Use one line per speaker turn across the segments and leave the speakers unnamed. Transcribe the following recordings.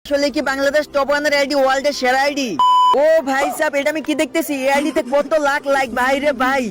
আসলে কি বাংলাদেশ টপ ওয়ানের আইডি ওয়ার্ল্ডের সেরা আইডি? ও ভাই সাহেব, এটা আমি কি দেখতেছি? এই আইডিতে কত লাখ লাইক ভাই রে ভাই।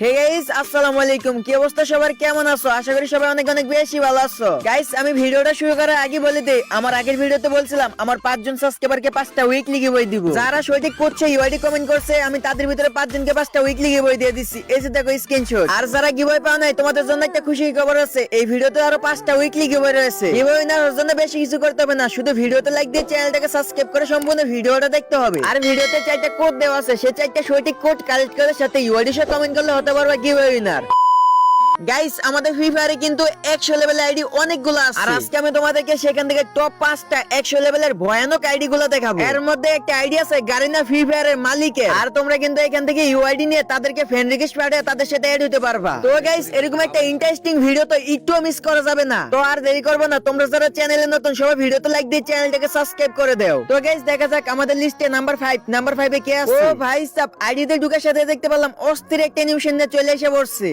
হে গাইস, আসসালামু আলাইকুম। কি অবস্থা সবার, কেমন আছো? আশা করি সবাই অনেক অনেক বেশি ভালো আছো। গাইস, আমি ভিডিওটা শুরু করার আগে বলে দেই, আমার আগের ভিডিওতে বলছিলাম আমার 5 জন সাবস্ক্রাইবারকে 5টা উইকলি গিভওয়ে দিব। যারা সঠিক করছে ইউআইডি কমেন্ট করছে, আমি তাদের ভিতরে 5 জনকে 5টা উইকলি গিভওয়ে দিয়ে দিচ্ছি। এই যে দেখো স্ক্রিনশট। আর যারা গিভওয়ে পাও নাই, তোমাদের জন্য একটা খুশির খবর আছে। এই ভিডিওতে আরো 5টা উইকলি গিভওয়ে রয়েছে। গিভওয়ে নেওয়ার জন্য বেশি কিছু করতে হবে না, শুধু ভিডিওতে লাইক দিয়ে চ্যানেলটাকে সাবস্ক্রাইব করে সম্পূর্ণ ভিডিওটা দেখতে হবে। আর ভিডিওতে 4টা কোড দেওয়া আছে, সেই 4টা সঠিক কোড কালেক্ট করে সাথে ইউআইডি সহ কমেন্ট করলে হতে পারবে গিভওয়ে উইনার। গাইস, আমাদের ফ্রি ফায়ারে কিন্তু 100 লেভেলের আইডি অনেকগুলো আছে। আর আজকে আমি তোমাদেরকে সেখান থেকে টপ 5টা 100 লেভেলের ভয়ানক আইডি গুলো দেখাবো। এর মধ্যে একটা আইডি আছে গারিনা ফ্রি ফায়ারের মালিকের। আর তোমরা কিন্তু এখান থেকে ইউআইডি নিয়ে তাদেরকে ফ্রেন্ড রিকোয়েস্ট পাঠিয়ে তাদের সাথে এড হতে পারবা। তো গাইস, এরকম একটা ইন্টারেস্টিং ভিডিও তো একটু মিস করা যাবে না। তো আর দেরি করবো না, তোমরা যারা চ্যানেলে নতুন সবাই ভিডিওতে লাইক দিয়ে চ্যানেলটাকে সাবস্ক্রাইব করে দাও। তো গাইস, দেখা যাক আমাদের লিস্টে নাম্বার 5 এ কে আছে। ও ভাই সাব, আইডিতে ঢুকার সাথে দেখতে পেলাম অস্থির একটা অ্যানিমেশন নিয়ে চলে এসে পড়ছে।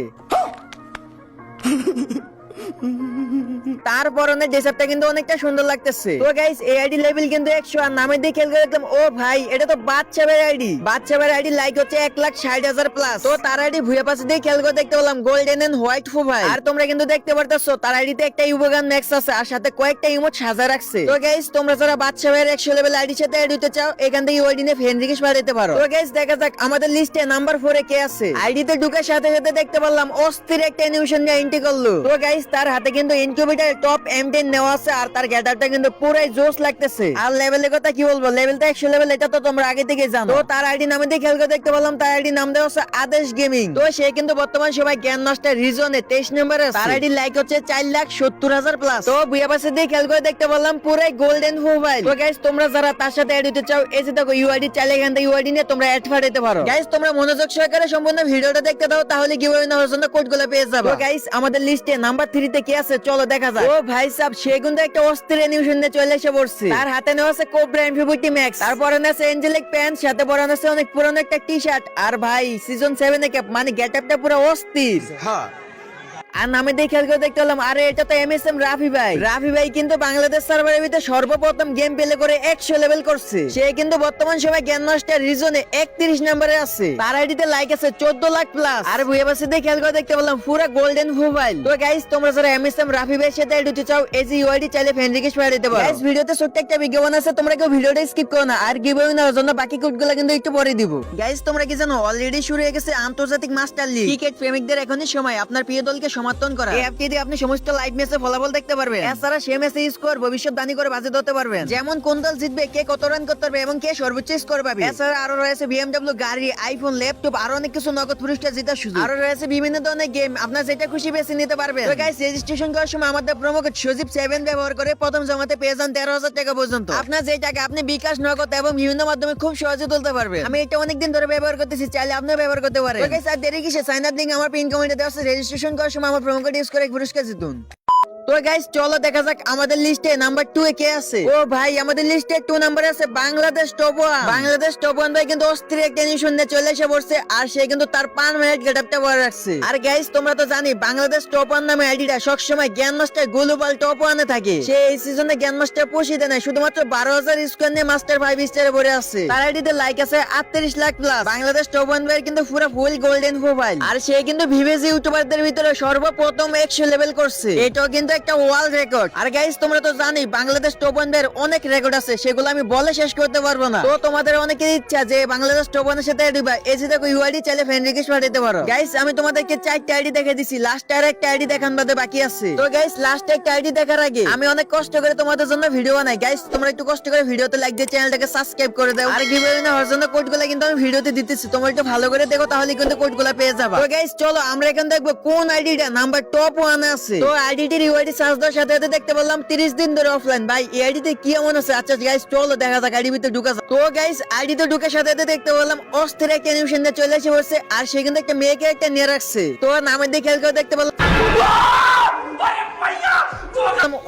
তার পরনে ড্রেসআপটা কিন্তু অনেকটা সুন্দর লাগতেছে। তো গাইস, এই আইডি লেভেল কিন্তু 100। আর নামে দিয়ে খেল করে দেখলাম, ও ভাই, এটা তো বাচ্চাবের আইডি। বাচ্চাবের আইডি লাইক হচ্ছে 1,60,000 প্লাস। তো তার আইডি ভুয়া পাশে দিয়ে খেল করে দেখতে পেলাম গোল্ডেন এন্ড হোয়াইট প্রোফাইল। আর তোমরা কিন্তু দেখতে পারতেছো তার আইডিতে একটা ইউবোগান ম্যাক্স আছে, আর সাথে কয়েকটা ইমোট সাজা রাখছে। তো গাইস, তোমরা যারা বাচ্চাবের 100 লেভেল আইডির সাথে এড হতে চাও, এখান থেকে ইউআইডি নিয়ে ফ্রেন্ড রিকোয়েস্ট পাঠাতে পারো। তো গাইস, দেখা যাক আমাদের লিস্টে নাম্বার 4 এ কে আছে। আইডিতে ঢুকার সাথে সাথে দেখতে পারলাম অস্থির একটা অ্যানিমেশন নিয়ে এন্ট্রি করলো। তো গাইস, তার হাতে কিন্তু ইনকিউবেটর টপ M10 নেওয়া আছে, আর তার গেটআপটা কিন্তু পুরাই জোশ লাগতেছে। আর লেভেলের কথা কি বলবো, লেভেলটা 100 লেভেল, এটা তো তোমরা আগে থেকে জানো। তো তার আইডি নামে দিয়ে খেল করে দেখতে পেলাম, তার আইডি নাম দেওয়া আছে আদেশ গেমিং। তো সে কিন্তু বর্তমান সবাই জ্ঞান মাস্টার রিজনে 23 নম্বরে আছে। তার আইডি লাইক হচ্ছে 4,70,000 প্লাস। তো বুয়া পাশে দিয়ে খেল করে দেখতে পেলাম পুরাই গোল্ডেন প্রোফাইল। তো গাইস, তোমরা যারা তার সাথে এড হতে চাও, এই যে দেখো ইউআইডি চাইলে এখান থেকে ইউআইডি নিয়ে তোমরা এড পাঠাতে পারো। গাইস, তোমরা মনোযোগ সহকারে সম্পূর্ণ ভিডিওটা দেখতে দাও, তাহলে গিভওয়ে নেওয়ার জন্য কোডগুলো পেয়ে যাবে। তো গাইস, আমাদের লিস্টে নাম্বার 3 তে কে আছে চলো দেখা যাক। ও ভাই সাহেব, সে কিন্তু একটা অস্থির অ্যানিমেশন নিয়ে চলে এসে পড়ছে। তার হাতে নেওয়া আছে কোবরা M50 ম্যাক্স, তারপরে আছে এঞ্জেলিক প্যান্ট, সাথে পরানো আছে অনেক পুরানো একটা টি শার্ট। আর ভাই সিজন 7 এ ক্যাপ, মানে গেটআপটা পুরো অস্থির। আর নামে দিয়ে খেয়াল করে দেখতে পেলাম, আরে এটা তো MSM রাফি ভাই। রাফি ভাই কিন্তু বাংলাদেশ সার্ভারের ভিতরে সর্বপ্রথম গেম প্লে করে 100 লেভেল করছে। সে কিন্তু বর্তমান সময় জ্ঞান মাস্টার রিজনে 31 নম্বরে আছে। তার আইডিতে লাইক আছে 14 লাখ প্লাস। আর বুয়া পাশে দিয়ে খেয়াল করে দেখতে পেলাম পুরো গোল্ডেন প্রোফাইল। তো গাইস, তোমরা যারা MSM রাফি ভাইয়ের সাথে এড হতে চাও, এই যে ইউআইডি চাইলে ফ্রেন্ড রিকোয়েস্ট পাঠিয়ে দিতে পারো। গাইস, ভিডিওতে ছোট্ট একটা বিজ্ঞাপন আছে, তোমরা কেউ ভিডিওটা স্কিপ করো না। আর গিভওয়ে নেওয়ার জন্য বাকি কোডগুলো কিন্তু একটু পরে দিব। গাইস, তোমরা কি জানো অলরেডি শুরু হয়ে গেছে আন্তর্জাতিক মাস্টার লিগ। ক্রিকেট প্রেমিকদের এখনই সময় আপনার প্রিয় দলকে সমর্থন করা। আপনি সমস্ত লাইভ ম্যাচে ফলাফল দেখতে পারবেন। এছাড়া সেই ম্যাচে স্কোর ভবিষ্যৎবাণী করে বাজেট হতে পারবেন, যেমন কোন দল জিতবে, কে কত রান করতে পারবে এবং কে সর্বোচ্চ স্কোর পাবে। এছাড়া আরো রয়েছে BMW গাড়ি, আইফোন, ল্যাপটপ, আরো অনেক কিছু নগদ পুরস্কার জেতার সুযোগ। আরো রয়েছে বিভিন্ন ধরনের গেম, আপনার যেটা খুশি বেছে নিতে পারবেন। তো গাইস, রেজিস্ট্রেশন করার সময় আমাদের প্রোমো কোড সজীব7 ব্যবহার করে প্রথম জমাতে পেয়ে যান 13,000 টাকা পর্যন্ত। আপনার যে টাকা আপনি বিকাশ, নগদ এবং বিভিন্ন মাধ্যমে খুব সহজে তুলতে পারবেন। আমি এটা অনেকদিন ধরে ব্যবহার করতেছি, চাইলে আপনিও ব্যবহার করতে পারেন। তো গাইস, আর দেরি কিসে, সাইন আপ লিংক আমার পিন কমেন্টে দেওয়া আছে। রেজিস্ট্রেশন করার সময় আমার প্রোমো কোড ইউজ করে পুরস্কার জিতুন। তো গাইস, চলো দেখা যাক আমাদের লিস্টে নাম্বার 2 এ কে আছে। ও ভাই, আমাদের লিস্টে 2 নম্বরে আছে বাংলাদেশ টপ 1। বাংলাদেশ টপ 1 ভাই কিন্তু অস্থির একটা নিউশন নিয়ে চলে এসে পড়ছে, আর সে কিন্তু তার পার্মানেন্ট গেটআপটা পরে রাখছে। আর গাইস, তোমরা তো জানি বাংলাদেশ টপ 1 নামে আইডিটা সবসময় জ্ঞান মাস্টার গ্লোবাল টপ 1 এ থাকে। সে এই সিজনে জ্ঞান মাস্টার পৌঁছে দেয় না, শুধুমাত্র 12,000 স্কোয়ার নিয়ে মাস্টার 5 স্টারে ভরে আছে। তার আইডিতে লাইক আছে 38 লাখ প্লাস। বাংলাদেশ টপ 1 ভাই কিন্তু পুরো ফুল গোল্ডেন প্রোফাইল। আর সে কিন্তু ভিভিজি ইউটিউবারদের ভিতরে সর্বপ্রথম 100 লেভেল করছে। এটাও কিন্তু একটা ওয়ার্ল্ড রেকর্ড। আর গাইস, তোমরা তো জানি বাংলাদেশ টপ 1 এর অনেক রেকর্ড আছে, সেগুলো আমি বলে শেষ করতে পারবো না। তো তোমাদের অনেকের ইচ্ছা যে বাংলাদেশ টপ 1 এর সাথে এড হইবা, এই যে দেখো ইউআইডি চাইলে ফ্রেন্ড রিকোয়েস্ট পাঠাতে পারো। গাইস, আমি তোমাদেরকে 4টা আইডি দেখে দিছি, লাস্ট আর একটা আইডি দেখান বাদে বাকি আছে। তো গাইস, লাস্ট একটা আইডি দেখার আগে আমি অনেক কষ্ট করে তোমাদের জন্য ভিডিও বানাই। গাইস, তোমরা একটু কষ্ট করে ভিডিওতে লাইক দিয়ে চ্যানেলটাকে সাবস্ক্রাইব করে দাও। আর গিভওয়ে নেওয়ার জন্য কোডগুলো কিন্তু আমি ভিডিওতে দিতেছি, তোমরা একটু ভালো করে দেখো, তাহলে কিন্তু কোডগুলো পেয়ে যাবে। তো গাইস, চলো আমরা এখন দেখবো কোন আইডিটা নাম্বার টপ 1 এ আছে। তো আইডিটির ইউআইডি সার্চ দেওয়ার সাথে সাথে দেখতে বললাম 30 দিন ধরে অফলাইন। ভাই, এই আইডিতে কি এমন আছে? আচ্ছা গাইস, চলো দেখা যাক আইডি ভিতরে ঢুকা যাক। তো গাইস, আইডিতে ঢুকে সাথে সাথে দেখতে বললাম অস্থির একটা অ্যানিমেশন নিয়ে চলে এসে পড়ছে, আর সে কিন্তু একটা মেয়েকে একটা নিয়ে রাখছে। তো নামের দিকে খেয়াল করে দেখতে বললাম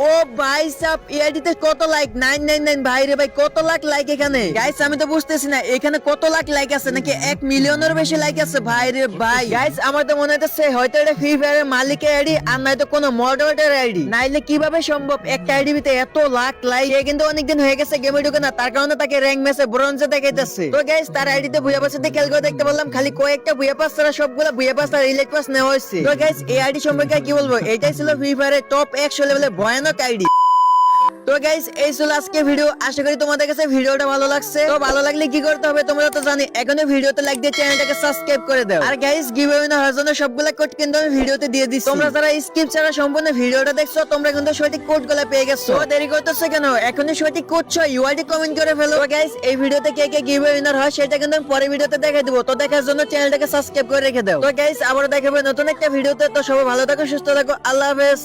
ও ভাই সাব এআইডিতে কত লাইক 999 ভাই রে ভাই কত লাখ লাইক এখানে গাইস আমি তো বুঝতেছি না এখানে কত লাখ লাইক আছে নাকি 1 মিলিয়নের বেশি লাইক আছে ভাই রে ভাই গাইস আমার তো মনে হচ্ছে হয়তো এটা ফ্রি ফায়ারের মালিকের আইডি আর নয়তো কোনো মডারেটর আইডি নাইলে কিভাবে সম্ভব একটা আইডি ভিতরে এত লাখ লাইক এ কিন্তু অনেকদিন হয়ে গেছে গেমে ঢুকে না তার কারণে তাকে র‍্যাঙ্ক ম্যাচে ব্রোঞ্জে দেখাইতেছে তো গাইস তার আইডিতে ভুয়া পাসে খেল করে দেখতে বললাম খালি কয়েকটা ভুয়া পাস ছাড়া সবগুলা ভুয়া পাস আর ইলেক্ট পাস নেওয়া হয়েছে তো গাইস এই আইডি সম্পর্কে কি বলবো এটাই ছিল ফ্রি ফায়ারের টপ 100 লেভেলের ভয়ানক আইডি তো গাইস এই ছিল আজকে ভিডিও আশা করি তোমাদের কাছে ভিডিওটা ভালো লাগছে তো ভালো লাগলে কি করতে হবে তোমরা তো জানি এখনই ভিডিওতে লাইক দিয়ে চ্যানেলটাকে সাবস্ক্রাইব করে দাও আর গাইস গিভঅ্যাওয়ে না হওয়ার জন্য সবগুলা কোড কিন্তু আমি ভিডিওতে দিয়ে দিচ্ছি তোমরা যারা স্কিপ ছাড়া সম্পূর্ণ ভিডিওটা দেখছো তোমরা কিন্তু সঠিক কোডগুলো পেয়ে গেছো তো দেরি করতেছো কেন এখনই সঠিক কোড ছয় ইউআইডি কমেন্ট করে ফেলো তো গাইস এই ভিডিওতে কে কে গিভঅ্যাওয়ে উইনার হয় সেটা কিন্তু আমি পরের ভিডিওতে দেখাই দেব তো দেখার জন্য চ্যানেলটাকে সাবস্ক্রাইব করে রেখে দাও তো গাইস আবার দেখাবো নতুন একটা ভিডিওতে তো সবাই ভালো থাকো সুস্থ থাকো আল্লাহ হাফেজ